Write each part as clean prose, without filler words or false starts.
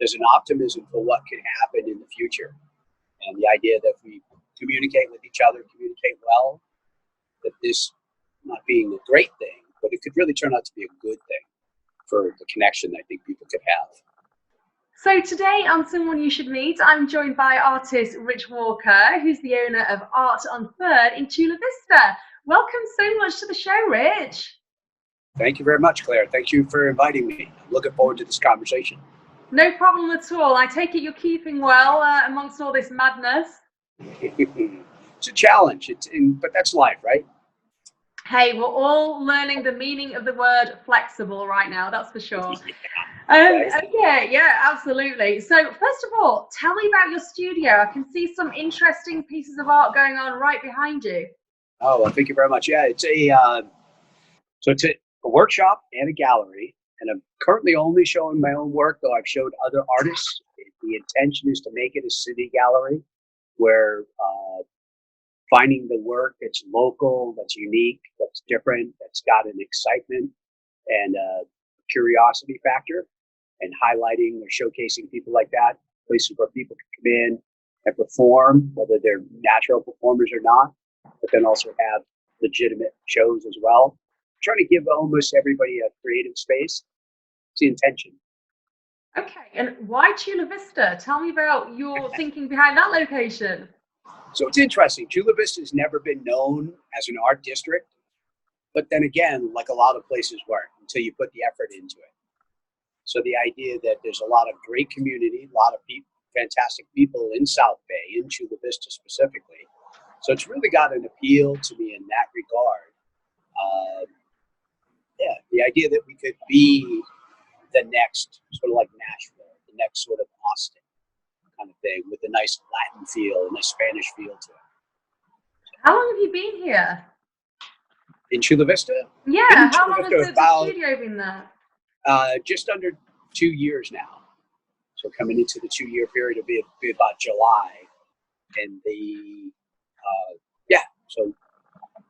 there's an optimism for what could happen in the future. And the idea that if we communicate with each other, communicate well, that this not being a great thing, but it could really turn out to be a good thing for the connection that I think people could have. So today on Someone You Should Meet, I'm joined by artist Rich Walker, who's the owner of Art on 3rd in Chula Vista. Welcome so much to the show, Rich. Thank you very much, Claire. Thank you for inviting me. I'm looking forward to this conversation. No problem at all. I take it you're keeping well amongst all this madness. It's a challenge, but that's life, right? Hey, we're all learning the meaning of the word flexible right now, that's for sure. Yeah, absolutely. So first of all, tell me about your studio. I can see some interesting pieces of art going on right behind you. Oh, well, thank you very much. Yeah, it's a workshop and a gallery. And I'm currently only showing my own work, though I've showed other artists. The intention is to make it a city gallery where finding the work that's local, that's unique, that's different, that's got an excitement and a curiosity factor, and highlighting or showcasing people like that, places where people can come in and perform, whether they're natural performers or not, but then also have legitimate shows as well. I'm trying to give almost everybody a creative space. It's the intention. Okay, and why Chula Vista? Tell me about your thinking behind that location. So it's interesting. Chula Vista has never been known as an art district, but then again, like a lot of places weren't until you put the effort into it. So the idea that there's a lot of great community, a lot of people, fantastic people in South Bay, in Chula Vista specifically. So it's really got an appeal to me in that regard. The idea that we could be the next sort of like Nashville, the next sort of Austin kind of thing, with a nice Latin feel and a Spanish feel to it. How long have you been here? In Chula Vista? Yeah, how long has the studio been there? Just under 2 years now. So coming into the 2-year period, it'll be about July. And so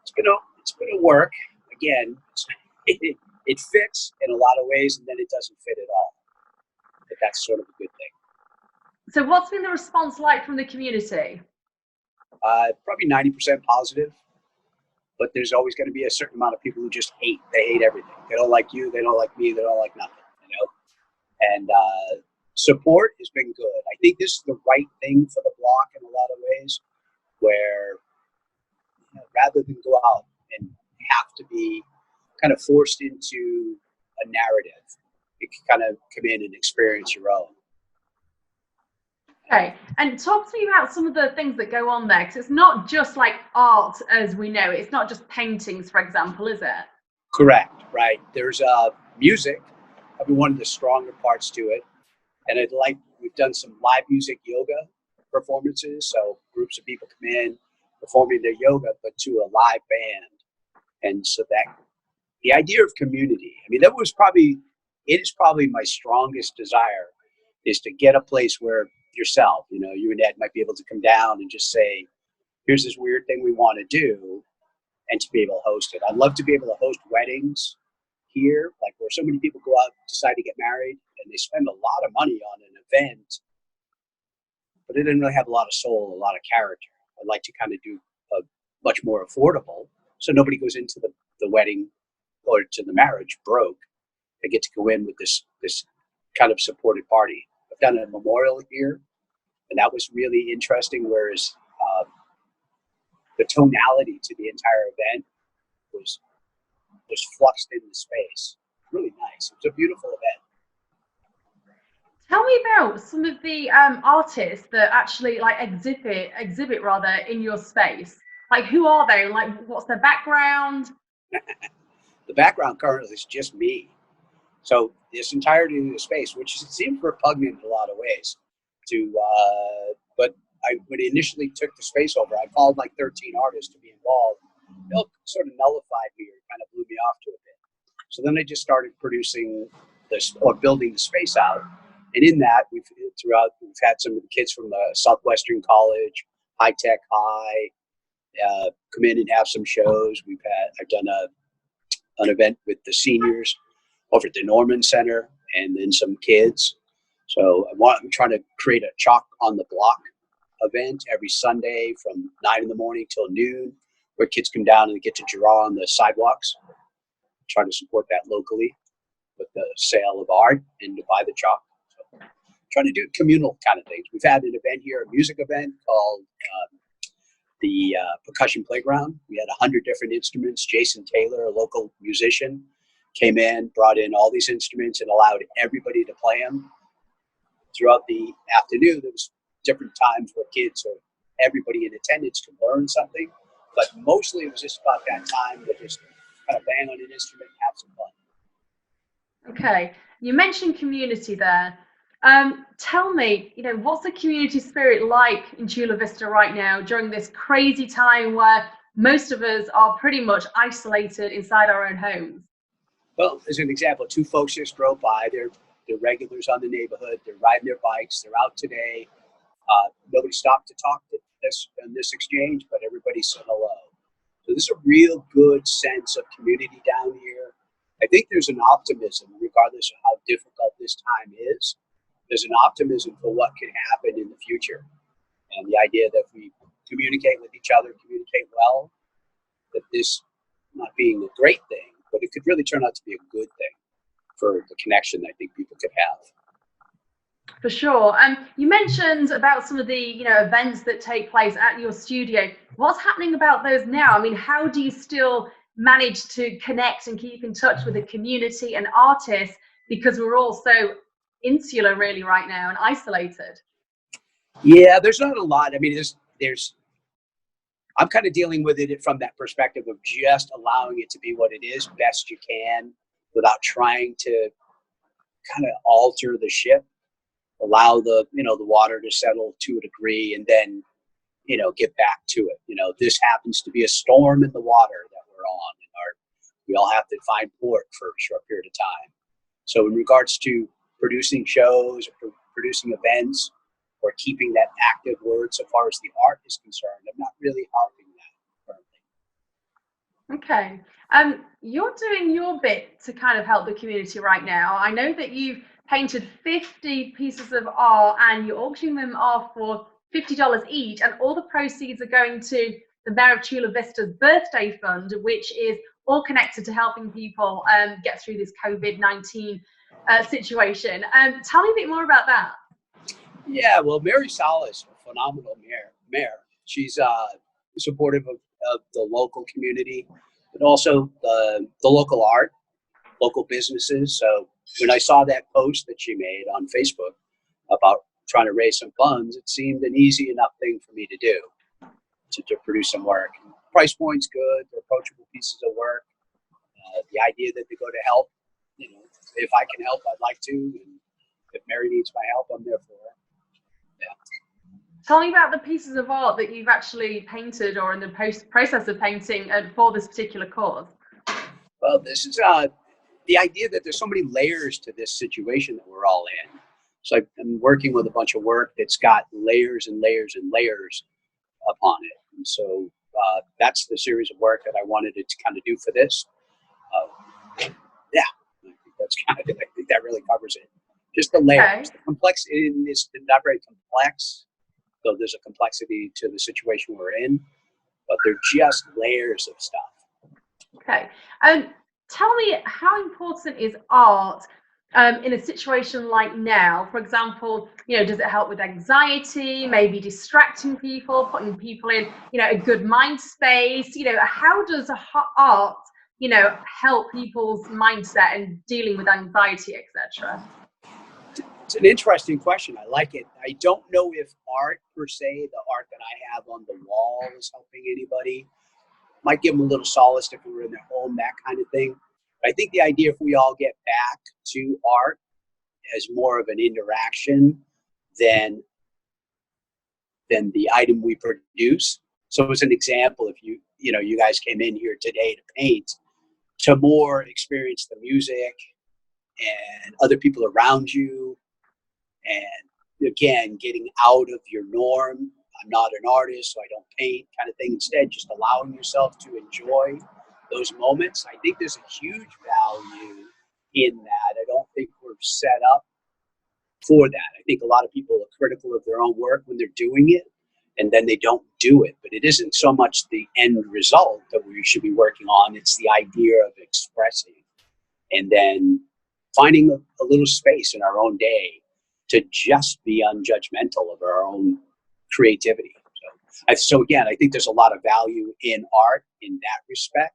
it's been a work. Again, it fits in a lot of ways, and then it doesn't fit at all. But that's sort of a good thing. So what's been the response like from the community? Probably 90% positive, but there's always going to be a certain amount of people who just hate. They hate everything. They don't like you. They don't like me. They don't like nothing, And support has been good. I think this is the right thing for the block in a lot of ways, where rather than go out and have to be kind of forced into a narrative, you can kind of come in and experience your own. Okay, and talk to me about some of the things that go on there, because it's not just like art as we know it. It's not just paintings, for example, is it? Correct, right. There's music, probably one of the stronger parts to it. And we've done some live music yoga performances. So groups of people come in performing their yoga, but to a live band. And so that the idea of community, I mean, it is probably my strongest desire, is to get a place where yourself, you and Ed might be able to come down and just say, here's this weird thing we want to do, and to be able to host it. I'd love to be able to host weddings here, like where so many people go out, decide to get married, and they spend a lot of money on an event, but it didn't really have a lot of soul, a lot of character. I'd like to kind of do a much more affordable, so nobody goes into the wedding or to the marriage broke. They get to go in with this kind of supported party. I've done a memorial here, and that was really interesting, whereas the tonality to the entire event was fluxed in the space. Really nice. It was a beautiful event. Tell me about some of the artists that actually exhibit rather in your space. Like, who are they? Like, what's their background? The background currently is just me. So this entirety of the space, which seems repugnant in a lot of ways, but when I initially took the space over, I called like 13 artists to be involved. It sort of nullified me, or kind of blew me off to a bit. So then I just started producing this, or building the space out. And in that, we've had some of the kids from Southwestern College, High Tech High, come in and have some shows. I've done an event with the seniors over at the Norman Center, and then some kids. So I'm trying to create a chalk on the block event every Sunday from 9 in the morning till noon, where kids come down and get to draw on the sidewalks. Trying to support that locally with the sale of art and to buy the chalk. So trying to do communal kind of things. We've had an event here, a music event called the Percussion Playground. We had 100 different instruments. Jason Taylor, a local musician, came in, brought in all these instruments and allowed everybody to play them. Throughout the afternoon, there was different times where kids or everybody in attendance could learn something, but mostly it was just about that time to just kind of bang on an instrument and have some fun. Okay, you mentioned community there. Tell me, what's the community spirit like in Chula Vista right now during this crazy time where most of us are pretty much isolated inside our own homes? Well, as an example, two folks just drove by. They're regulars on the neighborhood. They're riding their bikes. They're out today. Nobody stopped to talk to in this exchange, but everybody said hello. So there's a real good sense of community down here. I think there's an optimism, regardless of how difficult this time is. There's an optimism for what can happen in the future. And the idea that if we communicate with each other, communicate well, that this not being a great thing, but it could really turn out to be a good thing for the connection that I think people could have. For sure. You mentioned about some of the events that take place at your studio. What's happening about those now? I mean, how do you still manage to connect and keep in touch with the community and artists, because we're all so insular really right now and isolated? Yeah, there's not a lot. I mean, there's I'm kind of dealing with it from that perspective of just allowing it to be what it is best you can without trying to kind of alter the ship. Allow the water to settle to a degree, and then get back to it. This happens to be a storm in the water that we're on, and we all have to find port for a short period of time. So in regards to producing shows or producing events or keeping that active word so far as the art is concerned, I'm not really harping that currently. Okay. You're doing your bit to kind of help the community right now. I know that you've painted 50 pieces of art and you're auctioning them off for $50 each, and all the proceeds are going to the Mayor of Chula Vista's birthday fund, which is all connected to helping people get through this COVID-19 situation. Tell me a bit more about that. Yeah, well, Mary Salas, a phenomenal mayor. She's supportive of the local community, but also the local art, local businesses. So when I saw that post that she made on Facebook about trying to raise some funds, it seemed an easy enough thing for me to do, to produce some work. And price point's good, they're approachable pieces of work. The idea that they go to help, if I can help, I'd like to. And if Mary needs my help, I'm there for her. Yeah. Tell me about the pieces of art that you've actually painted or in the process of painting for this particular cause. Well, this is the idea that there's so many layers to this situation that we're all in. So I'm working with a bunch of work that's got layers and layers and layers upon it. And so that's the series of work that I wanted to kind of do for this. Yeah, I think that's kind of, I think that really covers it. Just the layers. Okay. The complexity is not very complex, though there's a complexity to the situation we're in, but they're just layers of stuff. Okay. Tell me, how important is art in a situation like now? For example, does it help with anxiety, maybe distracting people, putting people in, a good mind space? How does art, help people's mindset and dealing with anxiety, etc.? It's an interesting question. I like it. I don't know if art per se, the art that I have on the wall, is helping anybody. Might give them a little solace if we were in their home, that kind of thing. But I think the idea, if we all get back to art as more of an interaction than the item we produce. So as an example, if you guys came in here today to paint, to more experience the music and other people around you, and again, getting out of your norm. I'm not an artist, so I don't paint, kind of thing. Instead, just allowing yourself to enjoy those moments. I think there's a huge value in that. I don't think we're set up for that. I think a lot of people are critical of their own work when they're doing it, and then they don't do it. But it isn't so much the end result that we should be working on. It's the idea of expressing and then finding a little space in our own day to just be unjudgmental of our own creativity. So again, I think there's a lot of value in art in that respect.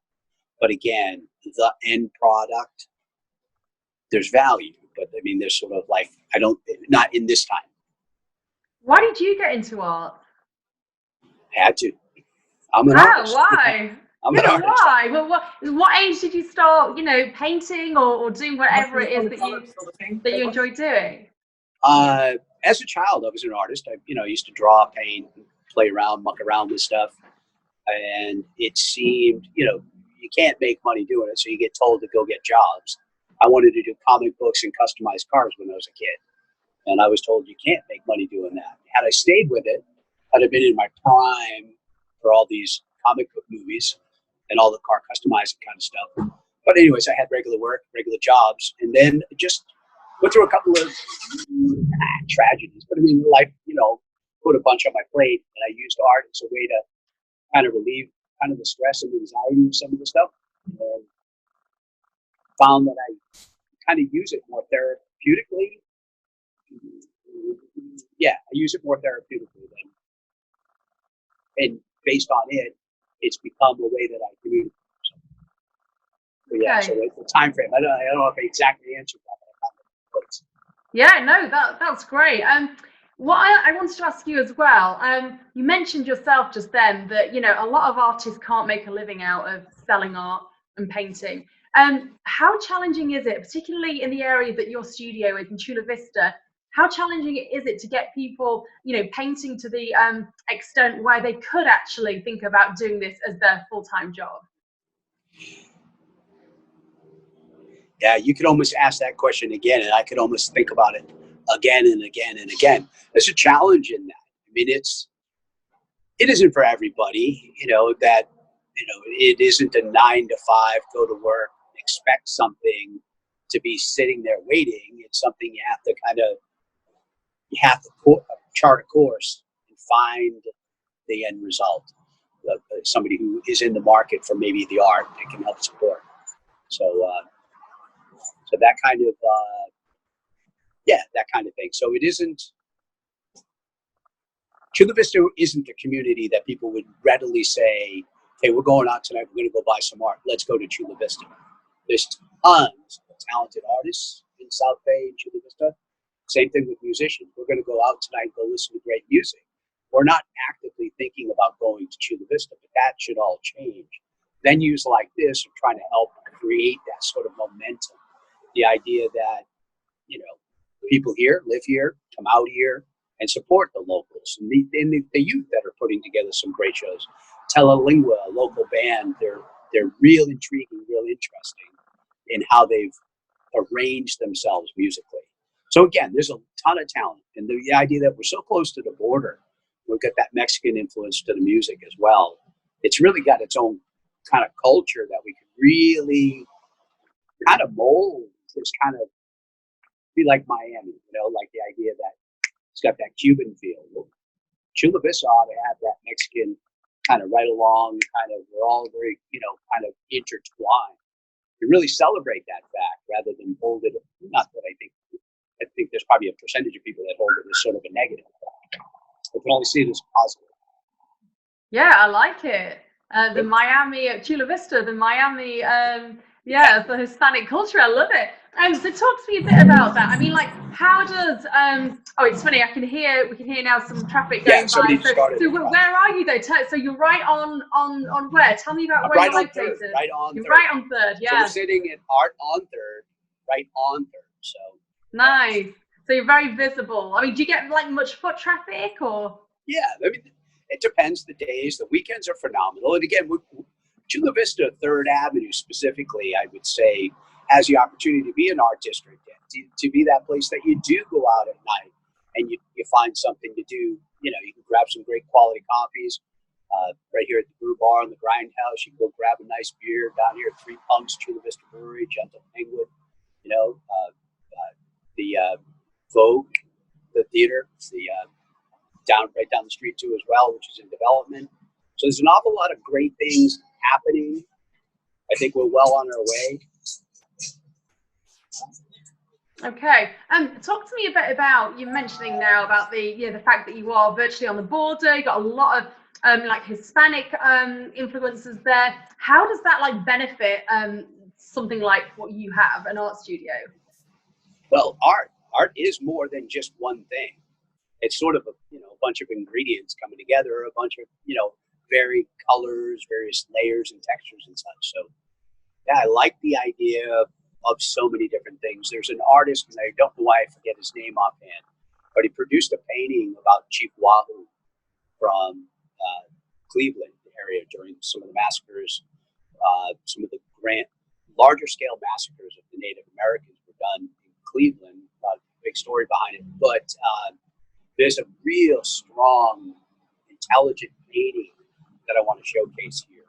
But again, the end product, there's value. But I mean, there's sort of like, not in this time. Why did you get into art? Had to. I'm an artist. Why? I'm an artist. Why? Well, what age did you start, painting or doing whatever it is that you enjoy doing? As a child, I was an artist. I used to draw, paint, play around, muck around with stuff. And it seemed, you can't make money doing it, so you get told to go get jobs. I wanted to do comic books and customized cars when I was a kid. And I was told you can't make money doing that. Had I stayed with it, I'd have been in my prime for all these comic book movies and all the car customizing kind of stuff. But anyways, I had regular work, regular jobs, and then just went through a couple of tragedies. But I mean, life, put a bunch on my plate, and I used art as a way to kind of relieve kind of the stress and anxiety of some of the stuff. And found that I kind of use it more therapeutically. Yeah, I use it more therapeutically and based on it, it's become a way that I communicate. So yeah, so the time frame. I don't know if I exactly answered that, but yeah, no, that's great. What I wanted to ask you as well, you mentioned yourself just then that, a lot of artists can't make a living out of selling art and painting. How challenging is it, particularly in the area that your studio is in Chula Vista? How challenging is it to get people, painting to the extent where they could actually think about doing this as their full-time job? Yeah, you could almost ask that question again, and I could almost think about it again and again and again. There's a challenge in that. I mean, it isn't for everybody, it isn't a 9 to 5, go to work, expect something to be sitting there waiting. It's something you have to chart a course and find the end result. Somebody who is in the market for maybe the art that can help support. So that kind of, that kind of thing. So it isn't, Chula Vista isn't a community that people would readily say, hey, we're going out tonight, we're going to go buy some art. Let's go to Chula Vista. There's tons of talented artists in South Bay and Chula Vista. Same thing with musicians. We're going to go out tonight, go listen to great music. We're not actively thinking about going to Chula Vista, but that should all change. Venues like this are trying to help create that sort of momentum. The idea that, people here, live here, come out here, and support the locals and the youth that are putting together some great shows. Telelingua, a local band, they're real intriguing, real interesting in how they've arranged themselves musically. So again, there's a ton of talent, and the idea that we're so close to the border, we've got that Mexican influence to the music as well. It's really got its own kind of culture that we can really kind of mold. Just kind of be like Miami, like the idea that it's got that Cuban feel. Chula Vista ought to have that Mexican kind of right along, kind of, we're all very, kind of intertwined. To really celebrate that fact rather than hold it, not that I think there's probably a percentage of people that hold it as sort of a negative. I can only see it as positive. Yeah, I like it. The Miami, Chula Vista, the Miami, the Hispanic culture. I love it. So talk to me a bit about that. I mean, like, how does, it's funny, we can hear now some traffic going by. So where are you though? So you're right on where? Tell me about where you're located. Right on Third. Right on Third, yeah. So we're sitting at Art on Third, right on Third, so. Nice. So you're very visible. I mean, do you get like much foot traffic or? Yeah, I mean, it depends the days. The weekends are phenomenal. And again, Chula Vista, 3rd Avenue specifically, I would say, has the opportunity to be an art district, to be that place that you do go out at night and you find something to do. You can grab some great quality coffees right here at the Brew Bar and the Grindhouse. You can go grab a nice beer down here at Three Punks, Chula Vista Brewery, Gentle Penguin. Vogue, the theater, the right down the street too as well, which is in development. So there's an awful lot of great things happening. I think we're well on our way. Okay, talk to me a bit about, you're mentioning now about the fact that you are virtually on the border. You got a lot of like Hispanic influences there. How does that like benefit something like what you have, an art studio? Well, art is more than just one thing. It's sort of a bunch of ingredients coming together, a bunch of varied colors, various layers and textures and such. So yeah, I like the idea of so many different things. There's an artist, and I don't know why I forget his name offhand, but he produced a painting about Chief Wahoo from Cleveland area during some of the massacres, some of the larger scale massacres of the Native Americans were done in Cleveland. Big story behind it, but there's a real strong, intelligent painting that I want to showcase here.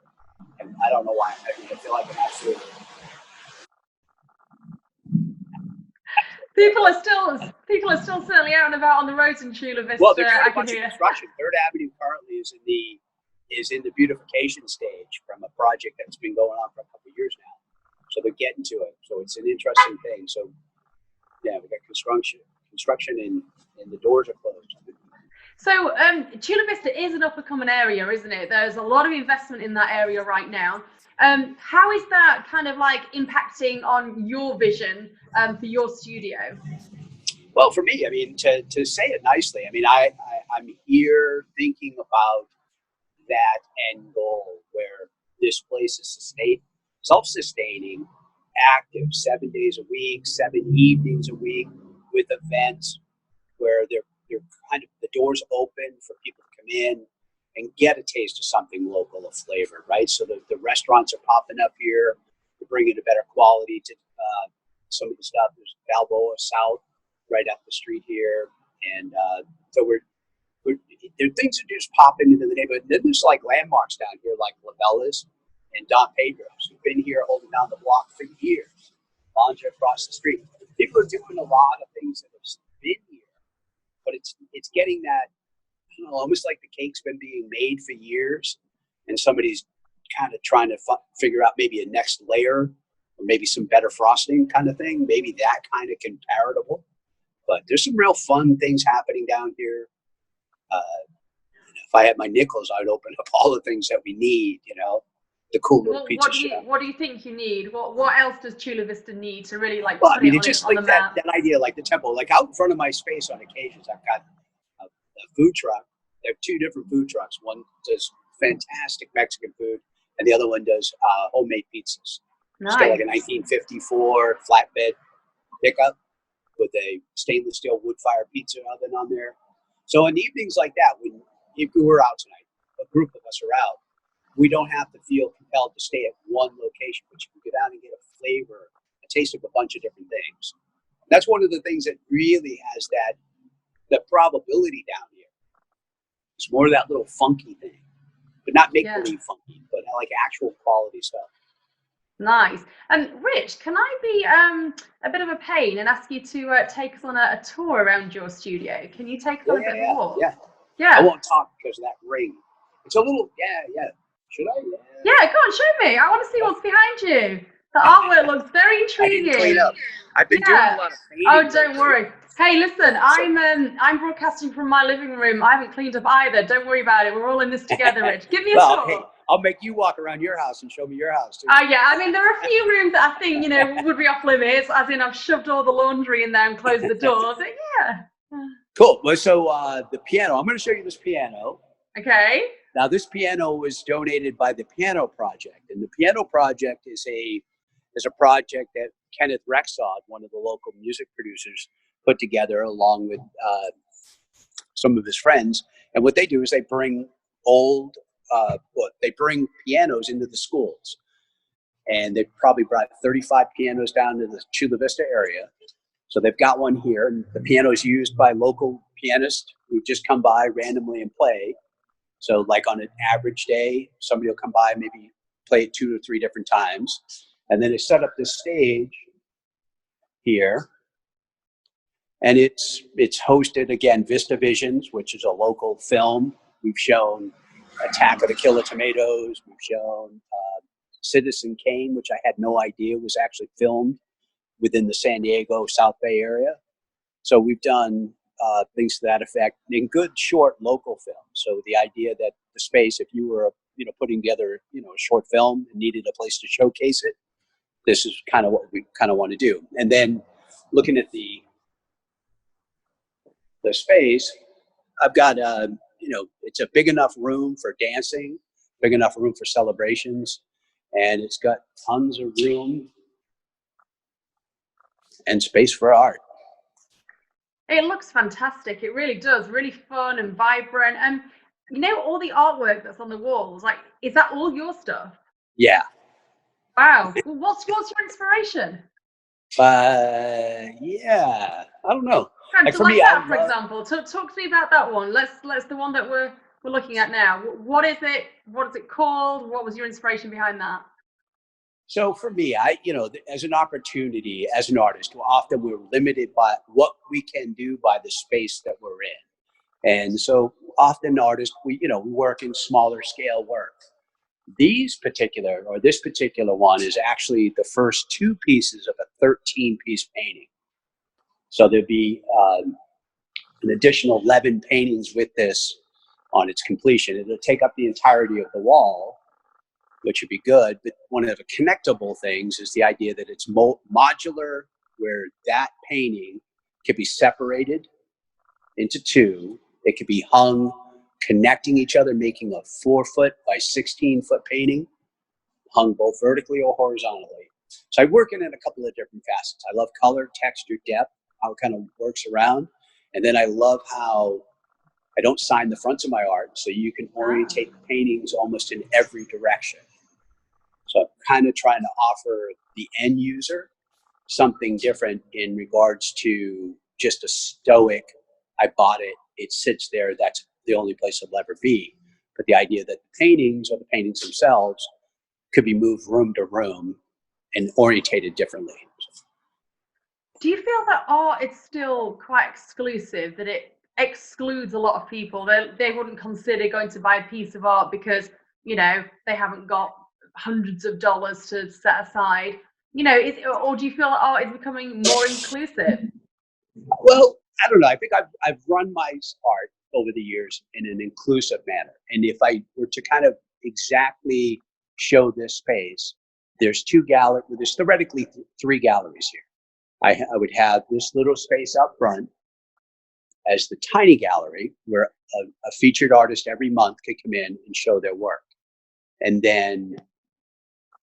And I don't know why. I feel like I'm absolutely. People are still certainly out and about on the roads in Chula Vista. Well, they're doing I a bunch can of hear. construction. Third Avenue currently is in the beautification stage from a project that's been going on for a couple of years now. So they're getting to it. So it's an interesting thing. So yeah, we got construction and the doors are closed. So Chula Vista is an up-and-coming area, isn't it? There's a lot of investment in that area right now. How is that kind of like impacting on your vision for your studio? Well, for me, I mean, to say it nicely, I mean, I'm here thinking about that end goal where this place is self-sustaining, active 7 days a week, 7 evenings a week, with events where they're kind of the doors open for people to come in and get a taste of something local, of flavor, right? So the restaurants are popping up here to bring in a better quality to some of the stuff. There's Balboa South right up the street here, and so there are things that just pop into the neighborhood. And then there's like landmarks down here, like Labella's and Don Pedro's, who've been here holding down the block for years. Lounge across the street. People are doing a lot of things that have been here, but it's getting that, almost like the cake's been being made for years, and somebody's kind of trying to figure out maybe a next layer, or maybe some better frosting kind of thing. Maybe that kind of comparable. But there's some real fun things happening down here. If I had my nickels, I'd open up all the things that we need, the cool little pizza shop. What do you think you need? What else does Chula Vista need to really like Well, put I mean, it it's just on like the map? that idea, like the temple, like out in front of my space on occasions, I've got a food truck. There are 2 different food trucks. One does fantastic Mexican food, and the other one does homemade pizzas. Nice. It's got like a 1954 flatbed pickup with a stainless steel wood-fired pizza oven on there. So in evenings like that, if we were out tonight, a group of us are out, we don't have to feel compelled to stay at one location, but you can go down and get a flavor, a taste of a bunch of different things. That's one of the things that really has the probability down here. It's more of that little funky thing, but not make-believe funky, but like actual quality stuff. Nice. And Rich, can I be a bit of a pain and ask you to take us on a tour around your studio? Can you take us on a bit of a walk? Yeah. I won't talk because of that ring. It's a little, yeah. Should I? Yeah, go on, show me. I want to see what's behind you. The artwork looks very intriguing. I didn't clean up. I've been doing a lot of painting. Oh, don't worry. Hey, listen, I'm broadcasting from my living room. I haven't cleaned up either. Don't worry about it. We're all in this together, Rich. Give me a tour. Hey, I'll make you walk around your house and show me your house too. Yeah. I mean, there are a few rooms that I think, would be off limits, as in I've shoved all the laundry in there and closed the door. But yeah. Cool. Well, so the piano, I'm going to show you this piano. Okay. Now, this piano was donated by the Piano Project, and the Piano Project is a project that Kenneth Rexod, one of the local music producers, put together along with some of his friends. And what they do is they bring they bring pianos into the schools, and they probably brought 35 pianos down to the Chula Vista area. So they've got one here, and the piano is used by local pianists who just come by randomly and play. So like on an average day, somebody will come by, maybe play it 2 or 3 different times. And then they set up this stage here. And it's hosted again, Vista Visions, which is a local film. We've shown Attack of the Killer Tomatoes. We've shown Citizen Kane, which I had no idea was actually filmed within the San Diego South Bay area. So we've done things to that effect in good, short local films. So the idea that the space, if you were, putting together, a short film and needed a place to showcase it, this is kind of what we kind of want to do. And then looking at the space, I've got, it's a big enough room for dancing, big enough room for celebrations, and it's got tons of room and space for art. It looks fantastic. It really does. Really fun and vibrant. And all the artwork that's on the walls, like, is that all your stuff? Yeah. Wow. Well, what's your inspiration? Yeah, I don't know. Like for me, for example, talk to me about that one. Let's the one that we're looking at now. What is it? What is it called? What was your inspiration behind that? So for me, as an opportunity, as an artist, often we're limited by what we can do by the space that we're in. And so often artists, we work in smaller scale work. This particular one is actually the first two pieces of a 13-piece painting. So there'd be an additional 11 paintings with this on its completion. It'll take up the entirety of the wall, which would be good. But one of the connectable things is the idea that it's modular, where that painting can be separated into two. It could be hung, connecting each other, making a 4-foot by 16-foot painting, hung both vertically or horizontally. So I work in a couple of different facets. I love color, texture, depth, how it kind of works around. And then I love how I don't sign the fronts of my art, so you can orientate paintings almost in every direction. So I'm kind of trying to offer the end user something different in regards to just a stoic, I bought it, it sits there, that's the only place it'll ever be. But the idea that the paintings or the paintings themselves could be moved room to room and orientated differently. Do you feel that art is still quite exclusive, that it excludes a lot of people? They wouldn't consider going to buy a piece of art because, they haven't got hundreds of dollars to set aside? Or do you feel that art is becoming more inclusive? Well, I don't know. I think I've run my art over the years in an inclusive manner. And if I were to kind of exactly show this space, there's theoretically 3 galleries here. I would have this little space up front as the tiny gallery where a featured artist every month could come in and show their work. And then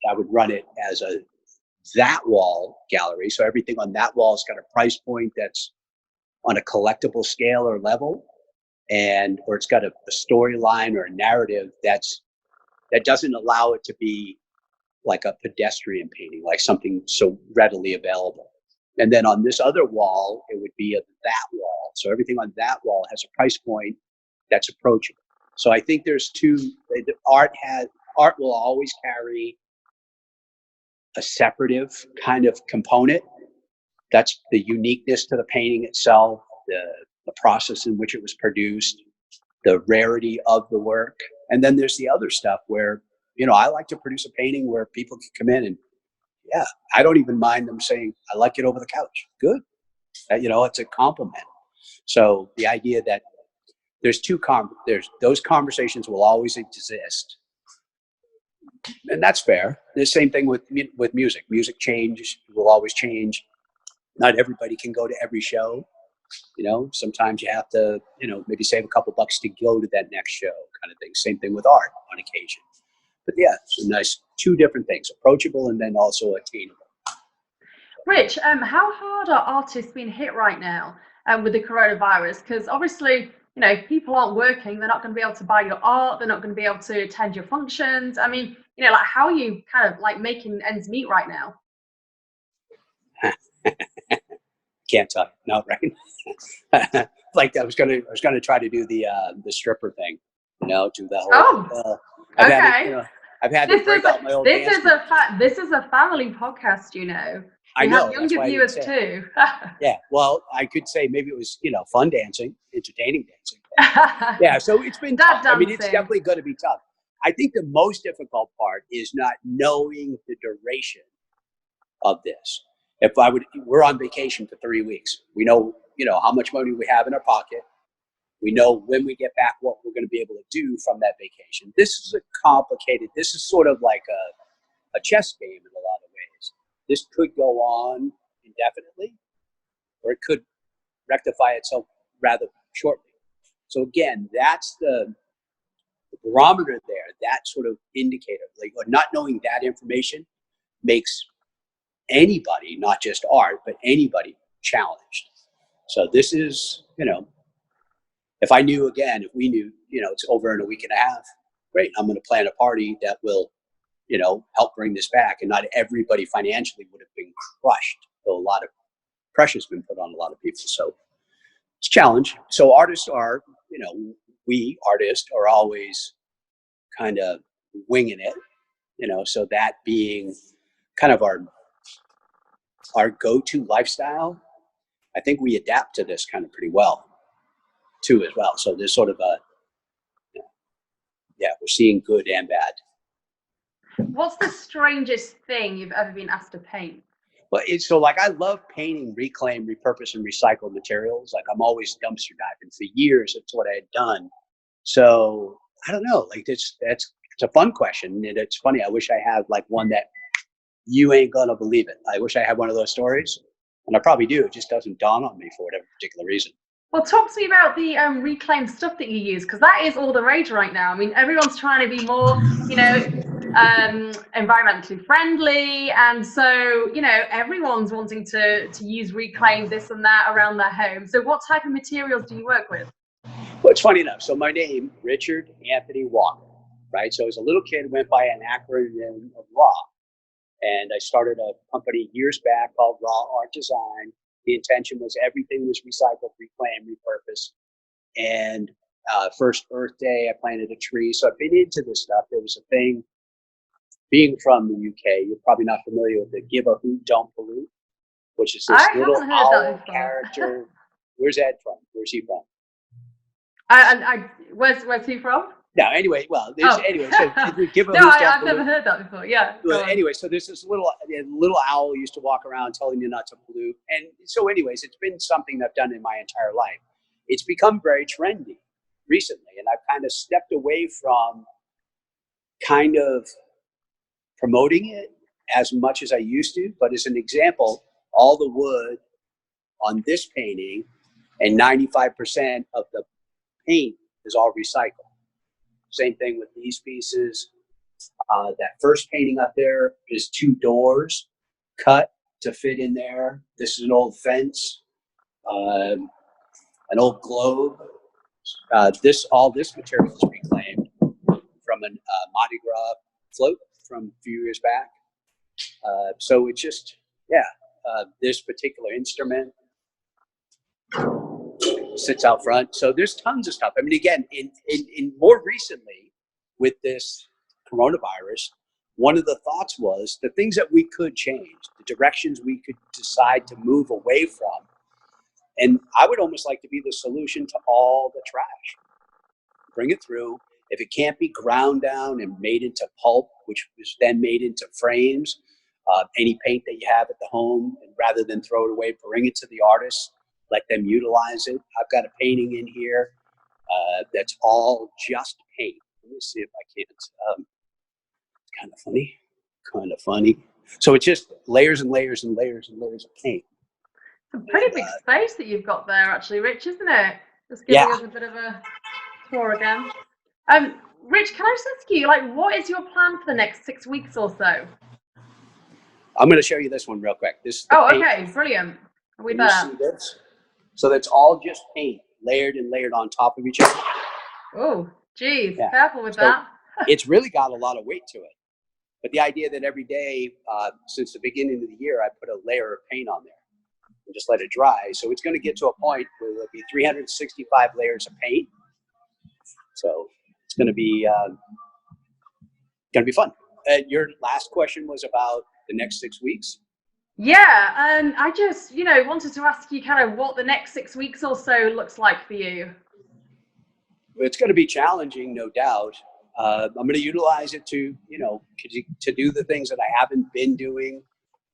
I would run it as that wall gallery. So everything on that wall has got a price point that's on a collectible scale or level, or it's got a storyline or a narrative that doesn't allow it to be like a pedestrian painting, like something so readily available. And then on this other wall, it would be that wall. So everything on that wall has a price point that's approachable. So I think there's art will always carry a separative kind of component. That's the uniqueness to the painting itself, the process in which it was produced, the rarity of the work. And then there's the other stuff where, I like to produce a painting where people can come in and, I don't even mind them saying, I like it over the couch. Good. It's a compliment. So the idea that there's those conversations will always exist. And that's fair. The same thing with music. Music will always change. Not everybody can go to every show. Sometimes you have to, maybe save a couple bucks to go to that next show kind of thing. Same thing with art on occasion. But it's a nice 2 different things, approachable and then also attainable. Rich, how hard are artists being hit right now with the coronavirus? Because obviously, people aren't working. They're not going to be able to buy your art. They're not going to be able to attend your functions. I mean, how are you kind of like making ends meet right now? Can't tell you. No, right? Like I was gonna try to do the stripper thing, do the whole. I've had to break out my old. This is a family podcast, I We have know, that's younger why I didn't viewers say it. too. Yeah, well, I could say maybe it was, fun dancing, entertaining dancing. Yeah, so it's been Dad tough. I mean, it's dancing. definitely going to be tough. I think the most difficult part is not knowing the duration of this. We're on vacation for 3 weeks. We know, how much money we have in our pocket. We know when we get back what we're going to be able to do from that vacation. This is sort of like a chess game in a lot of ways. This could go on indefinitely, or it could rectify itself rather shortly. So again, that's the barometer there, that sort of indicator, like not knowing that information makes anybody, not just art, but anybody challenged. So this is, if we knew, it's over in a week and a half, great. I'm going to plan a party that will, help bring this back. And not everybody financially would have been crushed. Though a lot of pressure's been put on a lot of people. So it's a challenge. So artists are, we artists are always kind of winging it, so that being kind of our go-to lifestyle. I think we adapt to this kind of pretty well too as well. So there's sort of we're seeing good and bad. What's the strangest thing you've ever been asked to paint? But I love painting reclaimed, repurposed, and recycled materials. Like I'm always dumpster diving. For years, it's what I had done. So I don't know. Like it's a fun question, and it's funny. I wish I had like one that you ain't gonna believe it. I wish I had one of those stories, and I probably do. It just doesn't dawn on me for whatever particular reason. Well, talk to me about the reclaimed stuff that you use, because that is all the rage right now. I mean, everyone's trying to be more, environmentally friendly, and so everyone's wanting to use reclaimed this and that around their home. So, what type of materials do you work with? Well, it's funny enough. So my name, Richard Anthony Walker, right? So as a little kid, went by an acronym of RAW. And I started a company years back called Raw Art Design. The intention was everything was recycled, reclaimed, repurposed. And first Earth Day, I planted a tree. So I've been into this stuff. There was a thing, being from the UK, you're probably not familiar with the Give a Hoot, Don't Pollute, which is this little owl character. Where's Ed from? Where's he from? Where's he from? No, anyway, anyway, so give a no, I've never heard that before. Yeah. Well, anyway, so there's this little owl used to walk around telling you not to pollute. And so anyways, it's been something I've done in my entire life. It's become very trendy recently, and I've kind of stepped away from kind of promoting it as much as I used to. But as an example, all the wood on this painting and 95% of the paint is all recycled. Same thing with these pieces. That first painting up there is 2 doors cut to fit in there. This is an old fence, an old globe. All this material is reclaimed from a Mardi Gras float from a few years back. So it's just, this particular instrument sits out front. So there's tons of stuff. I mean, again, in more recently with this coronavirus, one of the thoughts was the things that we could change, the directions we could decide to move away from. And I would almost like to be the solution to all the trash. Bring it through. If it can't be ground down and made into pulp, which is then made into frames, any paint that you have at the home, and rather than throw it away, bring it to the artist. Let them utilize it. I've got a painting in here that's all just paint. Let me see if I can. It's kind of funny. So it's just layers and layers and layers and layers of paint. It's a pretty big space that you've got there, actually, Rich, isn't it? Just giving us a bit of a tour again. Rich, can I just ask you, what is your plan for the next 6 weeks or so? I'm going to show you this one real quick. This is okay, brilliant. Are we there? You see this? So that's all just paint, layered and layered on top of each other. Oh, geez, careful with that. It's really got a lot of weight to it. But the idea that every day, since the beginning of the year, I put a layer of paint on there and just let it dry. So it's going to get to a point where there'll be 365 layers of paint. So it's going to be fun. And your last question was about the next 6 weeks. Yeah, and I just, wanted to ask you kind of what the next 6 weeks or so looks like for you. It's going to be challenging, no doubt. I'm going to utilize it to, to do the things that I haven't been doing,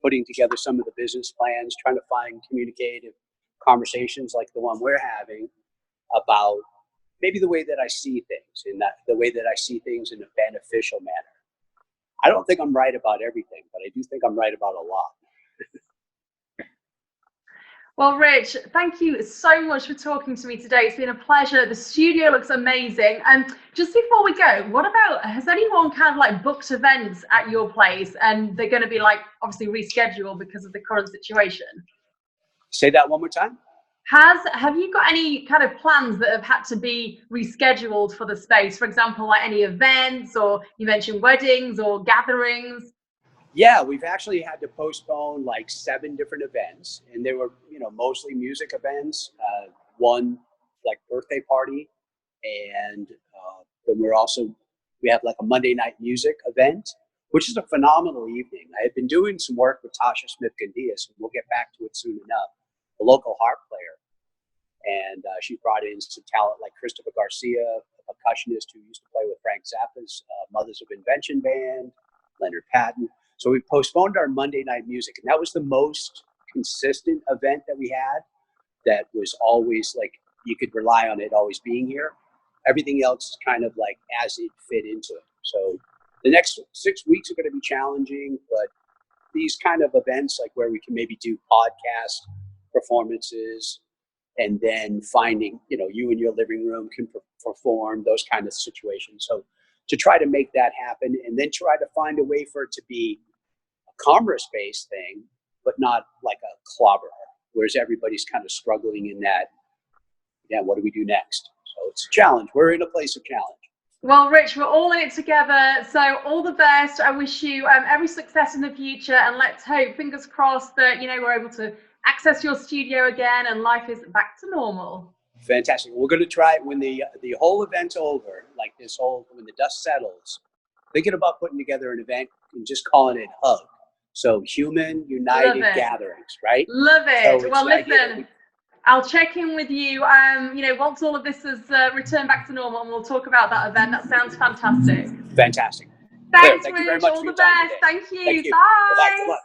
putting together some of the business plans, trying to find communicative conversations like the one we're having about maybe the way that I see things and that the way that I see things in a beneficial manner. I don't think I'm right about everything, but I do think I'm right about a lot. Well, Rich, thank you so much for talking to me today. It's been a pleasure. The studio looks amazing. And just before we go, what about, has anyone kind of like booked events at your place and they're going to be like obviously rescheduled because of the current situation? Say that one more time. Have you got any kind of plans that have had to be rescheduled for the space? For example, like any events, or you mentioned weddings or gatherings? Yeah, we've actually had to postpone like 7 different events, and they were, mostly music events. One like birthday party, and then we have like a Monday night music event, which is a phenomenal evening. I had been doing some work with Tasha Smith Gandias, and we'll get back to it soon enough. A local harp player, and she brought in some talent like Christopher Garcia, a percussionist who used to play with Frank Zappa's Mothers of Invention band, Leonard Patton. So we postponed our Monday night music, and that was the most consistent event that we had. That was always like you could rely on it always being here. Everything else is kind of like as it fit into it. So the next 6 weeks are going to be challenging, but these kind of events, like where we can maybe do podcast performances, and then finding, you in your living room can perform those kind of situations. So to try to make that happen, and then try to find a way for it to be a commerce-based thing, but not like a clobber, whereas everybody's kind of struggling in that, yeah, what do we do next? So it's a challenge. We're in a place of challenge. Well, Rich, we're all in it together. So all the best. I wish you every success in the future. And let's hope, fingers crossed, that, we're able to access your studio again and life is back to normal. Fantastic. We're going to try it when the whole event's over, like when the dust settles, thinking about putting together an event and just calling it Hug. So human united gatherings, right? Love it. So well, listen, I'll check in with you, once all of this has returned back to normal, and we'll talk about that event. That sounds fantastic. Fantastic. Thanks, Thank Rich. you very much all for your the time best. today. Thank you. Thank you. Bye. Bye-bye. Good luck.